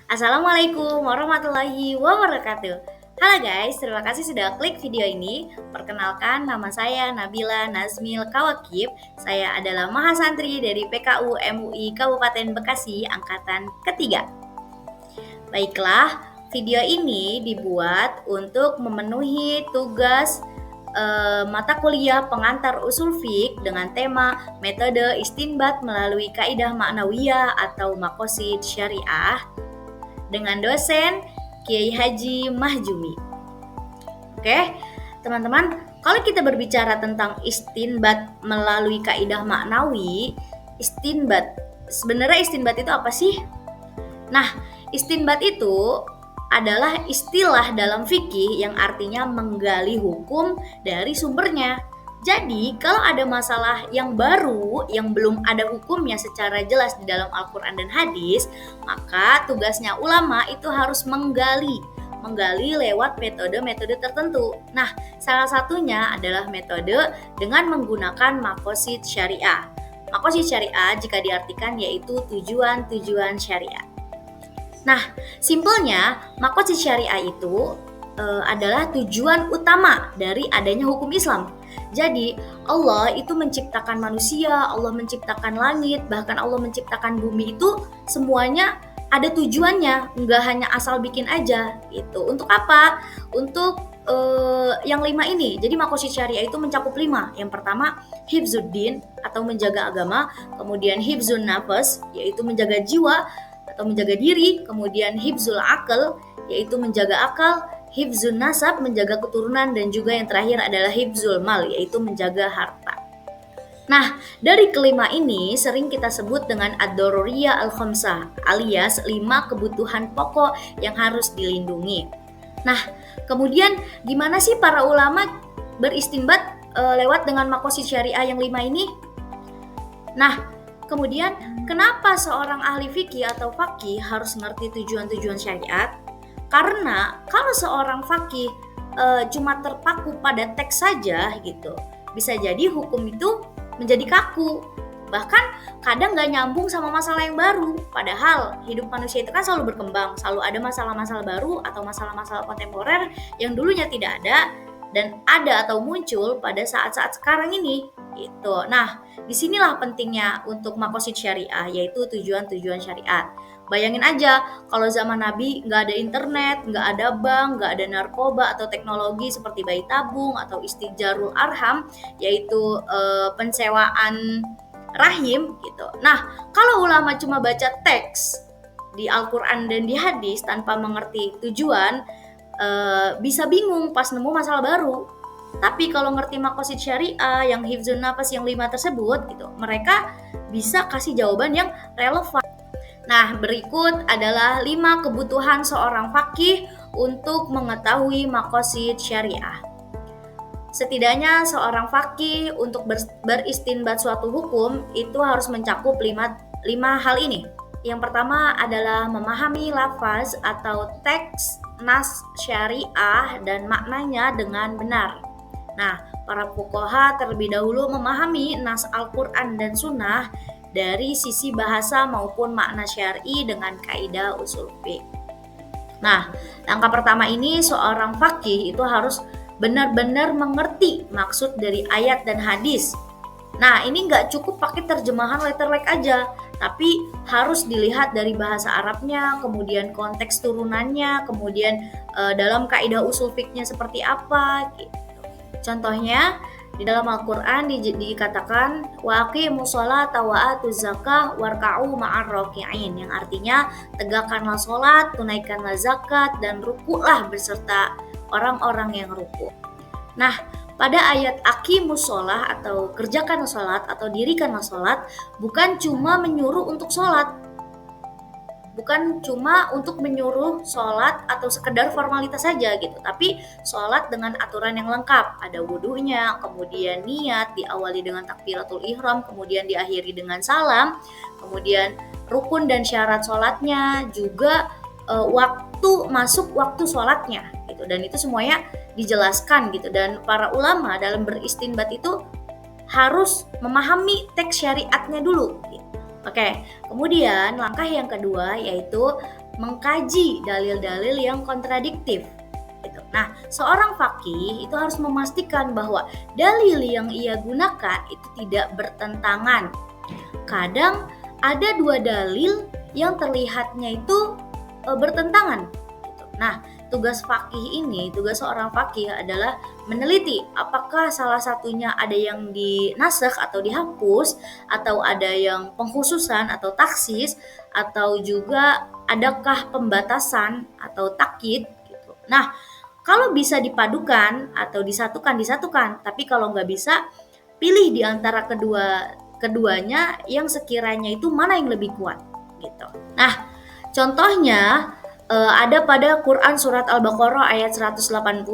Assalamualaikum warahmatullahi wabarakatuh. Halo guys, terima kasih sudah klik video ini. Perkenalkan, nama saya Nabila Nazmil Kawakib. Saya adalah mahasantri dari PKU MUI Kabupaten Bekasi Angkatan ketiga. Baiklah, video ini dibuat untuk memenuhi tugas mata kuliah pengantar usul fiqh dengan tema metode istinbat melalui kaidah maknawiyah atau maqasid syariah dengan dosen Kiai Haji Mahjumi. Oke, teman-teman, kalau kita berbicara tentang istinbat melalui kaidah maknawi, sebenarnya istinbat itu apa sih? Nah, istinbat itu adalah istilah dalam fikih yang artinya menggali hukum dari sumbernya. Jadi, kalau ada masalah yang baru yang belum ada hukumnya secara jelas di dalam Al-Quran dan hadis, maka tugasnya ulama itu harus menggali lewat metode-metode tertentu. Nah, salah satunya adalah metode dengan menggunakan maqasid syariah. Maqasid syariah jika diartikan yaitu tujuan-tujuan syariah. Nah, simpelnya maqasid syariah itu adalah tujuan utama dari adanya hukum Islam. Jadi, Allah itu menciptakan manusia, Allah menciptakan langit, bahkan Allah menciptakan bumi itu semuanya ada tujuannya, nggak hanya asal bikin aja gitu. Untuk apa? Untuk yang 5 ini. Jadi maqasid syariah itu mencakup 5. Yang pertama, hifzuddin atau menjaga agama, kemudian hifzun nafas yaitu menjaga jiwa atau menjaga diri, kemudian hifzul akal yaitu menjaga akal, hifzun nasab menjaga keturunan, dan juga yang terakhir adalah hifzul mal yaitu menjaga harta. Nah, dari kelima ini sering kita sebut dengan ad-daruriyah al-khamsah alias 5 kebutuhan pokok yang harus dilindungi. Nah, kemudian gimana sih para ulama beristinbat lewat dengan maqasid syariah yang 5 ini? Nah, kemudian, kenapa seorang ahli fikih atau faqih harus ngerti tujuan-tujuan syariat? Karena kalau seorang faqih cuma terpaku pada teks saja gitu, bisa jadi hukum itu menjadi kaku. Bahkan kadang nggak nyambung sama masalah yang baru. Padahal hidup manusia itu kan selalu berkembang, selalu ada masalah-masalah baru atau masalah-masalah kontemporer yang dulunya tidak ada dan ada atau muncul pada saat-saat sekarang ini. Gitu. Nah, disinilah pentingnya untuk maqasid syariah, yaitu tujuan-tujuan syariat. Bayangin aja, kalau zaman Nabi nggak ada internet, nggak ada bank, nggak ada narkoba atau teknologi seperti bayi tabung atau istijarul arham, yaitu pensewaan rahim gitu. Nah, kalau ulama cuma baca teks di Al-Quran dan di hadis tanpa mengerti tujuan, bisa bingung pas nemu masalah baru. Tapi kalau ngerti maqasid syariah yang hifzun nafas yang 5 tersebut gitu, mereka bisa kasih jawaban yang relevan. Nah, berikut adalah 5 kebutuhan seorang faqih untuk mengetahui maqasid syariah. Setidaknya seorang faqih untuk beristinbat suatu hukum itu harus mencakup 5 hal ini. Yang pertama adalah memahami lafaz atau teks nas syariah dan maknanya dengan benar. Nah, para fuqaha terlebih dahulu memahami nas Al-Quran dan Sunnah dari sisi bahasa maupun makna syar'i dengan kaidah usul fiqh. Nah, langkah pertama ini seorang faqih itu harus benar-benar mengerti maksud dari ayat dan hadis. Nah, ini nggak cukup pakai terjemahan letterlek aja, tapi harus dilihat dari bahasa Arabnya, kemudian konteks turunannya, kemudian dalam kaidah usul fiqhnya seperti apa gitu. Contohnya di dalam Al-Quran dikatakan wa aqimus sholata wa atuz zakah warka'u ma'ar raki'in, yang artinya tegakkanlah sholat, tunaikanlah zakat, dan rukuklah beserta orang-orang yang ruku. Nah, pada ayat aqimus sholah atau kerjakan sholat atau dirikanlah sholat bukan cuma menyuruh untuk sholat, bukan cuma untuk menyuruh sholat atau sekedar formalitas saja gitu, tapi sholat dengan aturan yang lengkap, ada wudunya, kemudian niat, diawali dengan takbiratul ihram, kemudian diakhiri dengan salam, kemudian rukun dan syarat sholatnya, juga masuk waktu sholatnya gitu, dan itu semuanya dijelaskan gitu. Dan para ulama dalam beristinbat itu harus memahami teks syariatnya dulu gitu. Oke, kemudian langkah yang kedua yaitu mengkaji dalil-dalil yang kontradiktif. Gitu. Nah, seorang faqih itu harus memastikan bahwa dalil yang ia gunakan itu tidak bertentangan. Kadang ada dua dalil yang terlihatnya itu bertentangan. Gitu. Nah, tugas seorang faqih adalah meneliti apakah salah satunya ada yang dinasakh atau dihapus, atau ada yang pengkhususan atau taksis, atau juga adakah pembatasan atau takyid gitu. Nah, kalau bisa dipadukan atau disatukan, tapi kalau nggak bisa, pilih di antara keduanya yang sekiranya itu mana yang lebih kuat gitu. Nah, contohnya ada pada Quran surat Al-Baqarah ayat 180,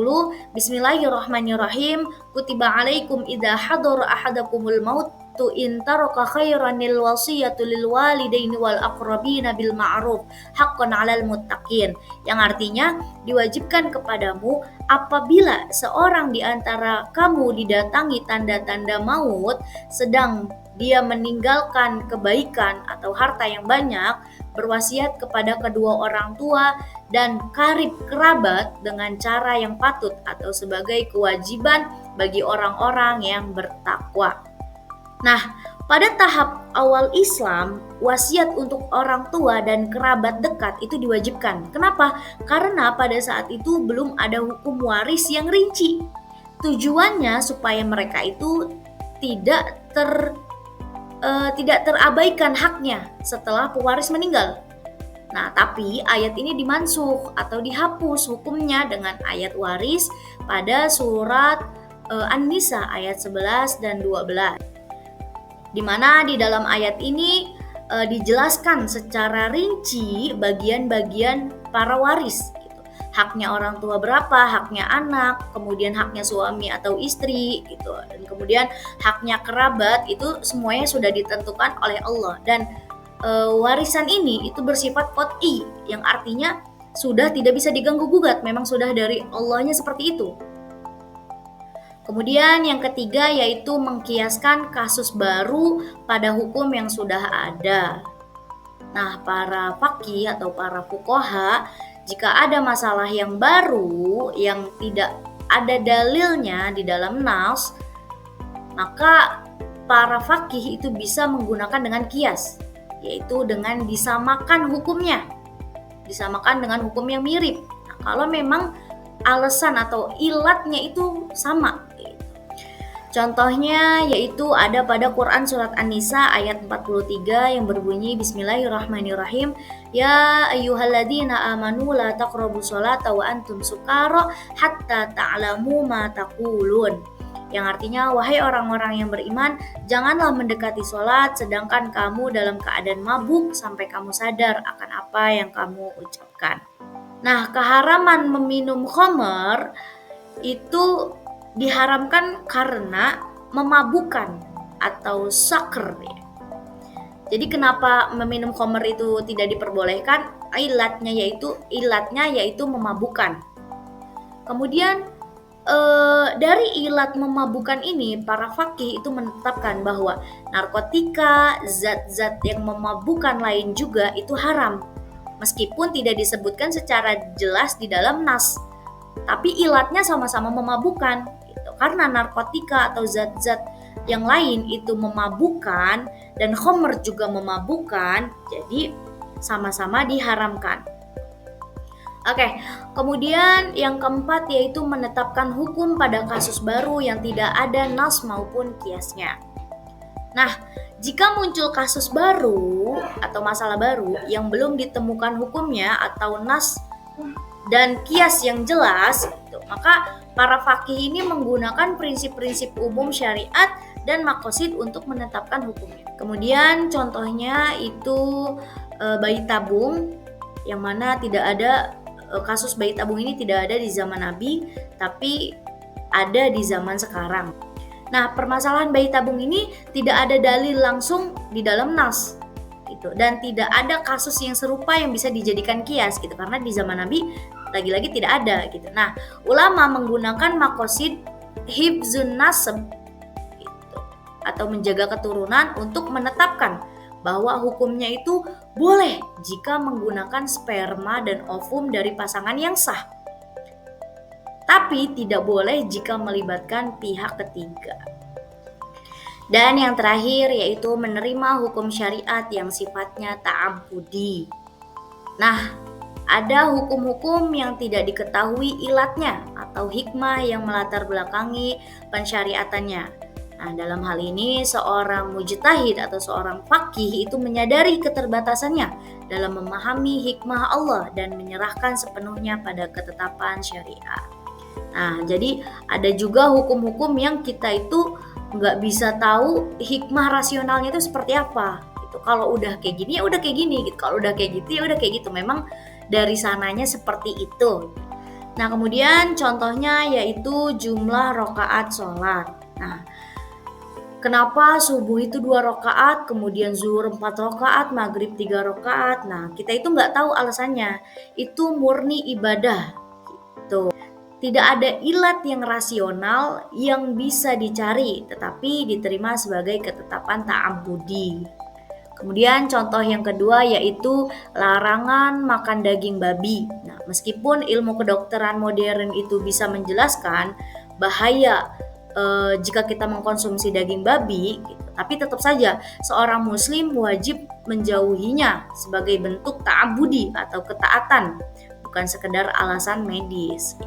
Bismillahirrahmanirrahim, kutiba alaikum idza hadara ahadakumul maut in taraka khairanil wasiyatu lil walidaini wal aqrabina bil ma'ruf haqqan 'alal muttaqin, yang artinya diwajibkan kepadamu apabila seorang di antara kamu didatangi tanda-tanda maut sedang dia meninggalkan kebaikan atau harta yang banyak, berwasiat kepada kedua orang tua dan karib kerabat dengan cara yang patut atau sebagai kewajiban bagi orang-orang yang bertakwa. Nah, pada tahap awal Islam, wasiat untuk orang tua dan kerabat dekat itu diwajibkan. Kenapa? Karena pada saat itu belum ada hukum waris yang rinci. Tujuannya supaya mereka itu tidak terabaikan haknya setelah pewaris meninggal. Nah, tapi ayat ini dimansukh atau dihapus hukumnya dengan ayat waris pada surat An-Nisa ayat 11 dan 12. Di mana di dalam ayat ini dijelaskan secara rinci bagian-bagian para waris. Haknya orang tua berapa, haknya anak, kemudian haknya suami atau istri gitu, dan kemudian haknya kerabat, itu semuanya sudah ditentukan oleh Allah. Dan warisan ini itu bersifat qat'i, yang artinya sudah tidak bisa diganggu gugat, memang sudah dari Allahnya seperti itu. Kemudian yang ketiga yaitu mengkiaskan kasus baru pada hukum yang sudah ada. Nah, para faqih atau para fuqaha, jika ada masalah yang baru yang tidak ada dalilnya di dalam nas, maka para faqih itu bisa menggunakan dengan qiyas, yaitu dengan disamakan hukumnya, disamakan dengan hukum yang mirip. Nah, kalau memang alasan atau ilatnya itu sama. Contohnya yaitu ada pada Quran surat An-Nisa ayat 43 yang berbunyi Bismillahirrahmanirrahim, Ya ayyuhalladzina amanu la taqrabus sholata wa antum sukara hatta ta'lamu ma taqulun. Yang artinya, wahai orang-orang yang beriman, janganlah mendekati sholat sedangkan kamu dalam keadaan mabuk sampai kamu sadar akan apa yang kamu ucapkan. Nah, keharaman meminum khamar itu diharamkan karena memabukkan atau sakr. Jadi kenapa meminum khamar itu tidak diperbolehkan? Ilatnya yaitu memabukkan. Kemudian dari ilat memabukkan ini, para faqih itu menetapkan bahwa narkotika, zat-zat yang memabukkan lain juga itu haram, meskipun tidak disebutkan secara jelas di dalam nas, tapi ilatnya sama-sama memabukkan gitu. Karena narkotika atau zat-zat yang lain itu memabukkan dan khamr juga memabukkan, jadi sama-sama diharamkan. Oke, kemudian yang keempat yaitu menetapkan hukum pada kasus baru yang tidak ada nas maupun kiasnya. Nah, jika muncul kasus baru atau masalah baru yang belum ditemukan hukumnya atau nas dan kias yang jelas, maka para faqih ini menggunakan prinsip-prinsip umum syariat dan maqasid untuk menetapkan hukumnya. Kemudian contohnya itu bayi tabung, yang mana tidak ada kasus bayi tabung ini tidak ada di zaman Nabi, tapi ada di zaman sekarang. Nah, permasalahan bayi tabung ini tidak ada dalil langsung di dalam nas gitu, dan tidak ada kasus yang serupa yang bisa dijadikan kias gitu, karena di zaman Nabi lagi-lagi tidak ada gitu. Nah, ulama menggunakan maqasid hifzun nasab gitu, atau menjaga keturunan untuk menetapkan bahwa hukumnya itu Boleh jika menggunakan sperma dan ovum dari pasangan yang sah, tapi tidak boleh jika melibatkan pihak ketiga. Dan yang terakhir yaitu menerima hukum syariat yang sifatnya ta'abbudi. Nah, ada hukum-hukum yang tidak diketahui ilatnya atau hikmah yang melatar belakangi pensyariatannya. Nah, dalam hal ini seorang mujtahid atau seorang faqih itu menyadari keterbatasannya dalam memahami hikmah Allah dan menyerahkan sepenuhnya pada ketetapan syariat. Nah, jadi ada juga hukum-hukum yang kita itu nggak bisa tahu hikmah rasionalnya itu seperti apa. Gitu. Kalau udah kayak gini ya udah kayak gini, gitu. Kalau udah kayak gitu ya udah kayak gitu. Memang dari sananya seperti itu. Nah, kemudian contohnya yaitu jumlah rakaat sholat. Nah, kenapa subuh itu 2 rakaat, kemudian zuhur 4 rakaat, maghrib 3 rakaat. Nah, kita itu nggak tahu alasannya. Itu murni ibadah. Gitu. Tidak ada ilat yang rasional yang bisa dicari, tetapi diterima sebagai ketetapan ta'abbudi. Kemudian contoh yang kedua yaitu larangan makan daging babi. Nah, meskipun ilmu kedokteran modern itu bisa menjelaskan bahaya jika kita mengkonsumsi daging babi, gitu, tapi tetap saja seorang muslim wajib menjauhinya sebagai bentuk ta'abbudi atau ketaatan, bukan sekedar alasan medis.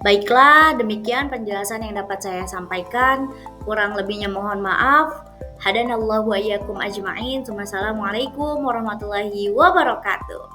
Baiklah, demikian penjelasan yang dapat saya sampaikan. Kurang lebihnya mohon maaf. Hadanallahu wa iyyakum ajma'in. Wassalamualaikum warahmatullahi wabarakatuh.